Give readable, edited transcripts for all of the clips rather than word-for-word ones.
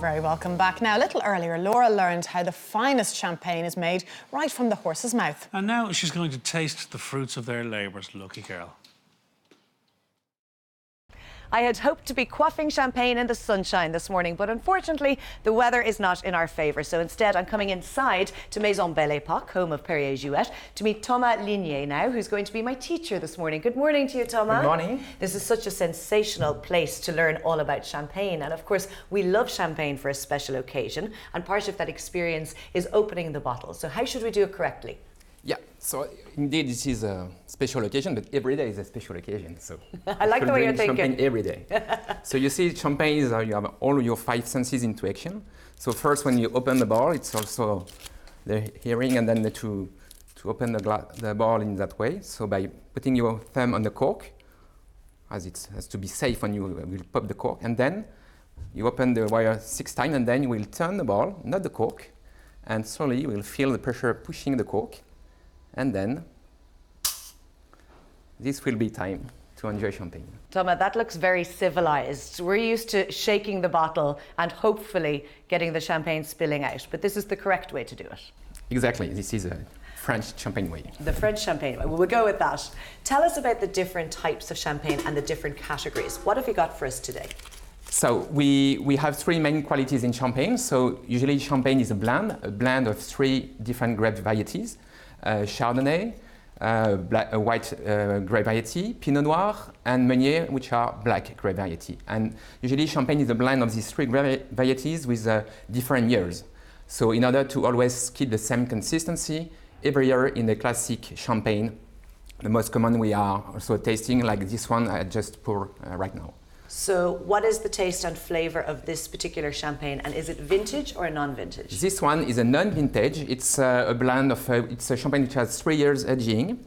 very welcome back. Now, a little earlier, Laura learned how the finest champagne is made right from the horse's mouth. And now she's going to taste the fruits of their labours. Lucky girl. I had hoped to be quaffing champagne in the sunshine this morning, but unfortunately the weather is not in our favour. So instead I'm coming inside to Maison Belle Époque, home of Perrier Jouet, to meet Thomas Lignier now, who's going to be my teacher this morning. Good morning to you, Thomas. Good morning. This is such a sensational place to learn all about champagne. And of course, we love champagne for a special occasion. And part of that experience is opening the bottle. So how should we do it correctly? Yeah, so indeed this is a special occasion, but every day is a special occasion. So I like the way you're thinking. Champagne every day. So you see, champagne is you have all your five senses into action. So first, when you open the bottle, it's also the hearing, and then to open the bottle in that way. So by putting your thumb on the cork, as it has to be safe when you will pop the cork, and then you open the wire 6 times, and then you will turn the bottle, not the cork, and slowly you will feel the pressure pushing the cork. And then this will be time to enjoy champagne. Thomas, that looks very civilised. We're used to shaking the bottle and hopefully getting the champagne spilling out, but this is the correct way to do it. Exactly, this is a French champagne way. The French champagne way, we'll go with that. Tell us about the different types of champagne and the different categories. What have you got for us today? So we have 3 main qualities in champagne. So usually champagne is a blend of 3 different grape varieties. Chardonnay, white grape variety, Pinot Noir, and Meunier, which are black grape variety. And usually champagne is a blend of these 3 grape varieties with different years. So in order to always keep the same consistency, every year in the classic champagne, the most common we are also tasting, like this one I just poured right now. So what is the taste and flavour of this particular champagne, and is it vintage or non-vintage? This one is a non-vintage. It's a blend of, it's a champagne which has 3 years aging,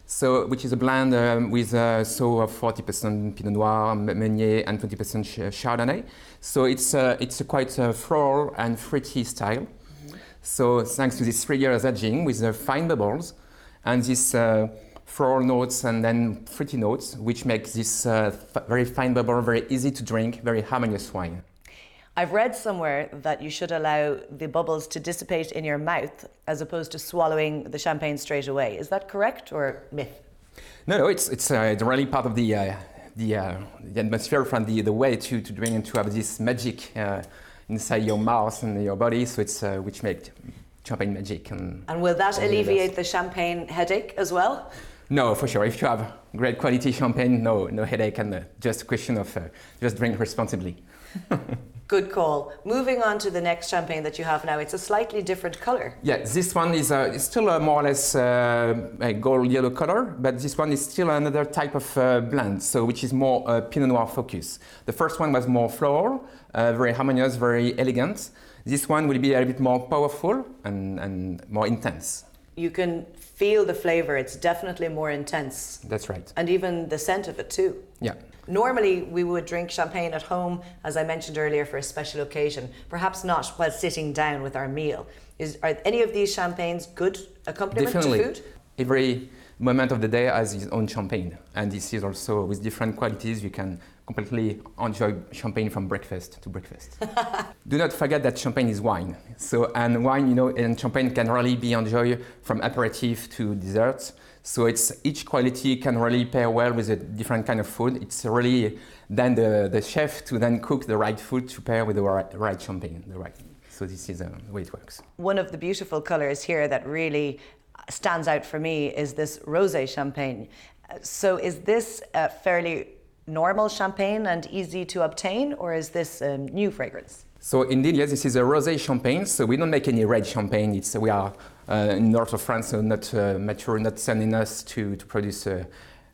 so which is a blend with 40% Pinot Noir, Meunier, and 20% Chardonnay. So it's a quite floral and fruity style. Mm-hmm. So thanks to this 3 years aging with fine bubbles and this floral notes and then fruity notes, which makes this very fine bubble, very easy to drink, very harmonious wine. I've read somewhere that you should allow the bubbles to dissipate in your mouth as opposed to swallowing the champagne straight away. Is that correct or myth? No, it's really part of the atmosphere from the way to drink and to have this magic inside your mouth and your body. So it's which makes champagne magic. And will that alleviate the champagne headache as well? No, for sure. If you have great quality champagne, no headache, and just a question of just drink responsibly. Good call. Moving on to the next champagne that you have now, it's a slightly different colour. Yeah, this one is still more or less a gold yellow color, but this one is still another type of blend, so which is more Pinot Noir focus. The first one was more floral, very harmonious, very elegant. This one will be a bit more powerful and more intense. You can feel the flavour, it's definitely more intense. That's right. And even the scent of it too. Yeah. Normally we would drink champagne at home, as I mentioned earlier, for a special occasion, perhaps not while sitting down with our meal. Are any of these champagnes good accompaniment Definitely. to food? Every moment of the day has its own champagne, and this is also with different qualities. You can completely enjoy champagne from breakfast to breakfast. Do not forget that champagne is wine. And wine, and champagne can really be enjoyed from aperitif to desserts. So each quality can really pair well with a different kind of food. It's really then the chef to then cook the right food to pair with the right champagne. So this is the way it works. One of the beautiful colours here that really stands out for me is this rosé champagne. So is this a fairly normal champagne and easy to obtain, or is this a new fragrance? So indeed, yes, this is a rosé champagne. So we don't make any red champagne. We are in north of France, so not mature, not sending us to produce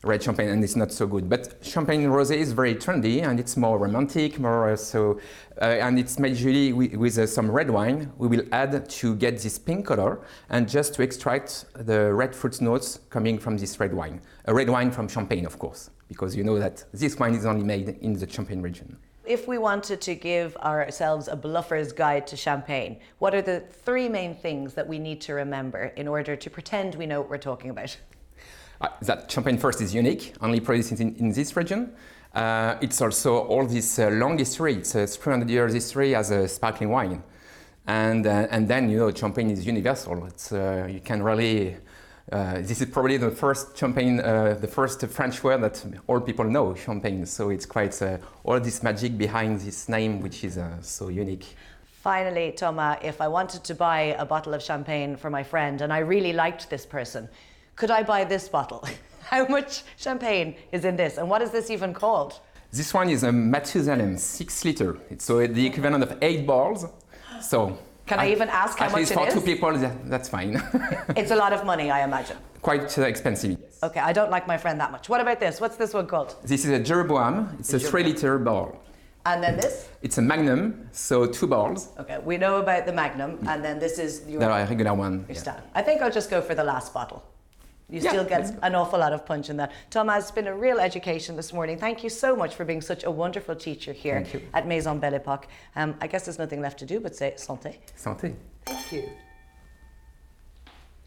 red champagne, and it's not so good. But champagne rosé is very trendy, and it's more romantic, and it's made usually with some red wine. We will add to get this pink color, and just to extract the red fruit notes coming from this red wine. A red wine from Champagne, of course, because you know that this wine is only made in the Champagne region. If we wanted to give ourselves a bluffer's guide to champagne, what are the 3 main things that we need to remember in order to pretend we know what we're talking about? That champagne first is unique, only produced in this region. It's also all this long history. It's a 300 years history as a sparkling wine. And then, you know, champagne is universal. It's, you can really, this is probably the first champagne, the first French word that all people know, champagne. So it's quite all this magic behind this name, which is so unique. Finally, Thomas, if I wanted to buy a bottle of champagne for my friend and I really liked this person, could I buy this bottle? How much champagne is in this? And what is this even called? This one is a Mathusalem 6 liter. It's so the equivalent of 8 balls. So can I even ask how much it is? At least for 2 people, that's fine. It's a lot of money, I imagine. Quite expensive. Okay, I don't like my friend that much. What about this? What's this one called? This is a Jeroboam. It's a 3 liter bottle. And then this? It's a Magnum, so 2 balls. Okay, we know about the Magnum, and then this is your regular one. Your stand. I think I'll just go for the last bottle. You still get an awful lot of punch in that. Thomas, it's been a real education this morning. Thank you so much for being such a wonderful teacher here at Maison Belle Epoque. I guess there's nothing left to do but say santé. Santé. Thank you.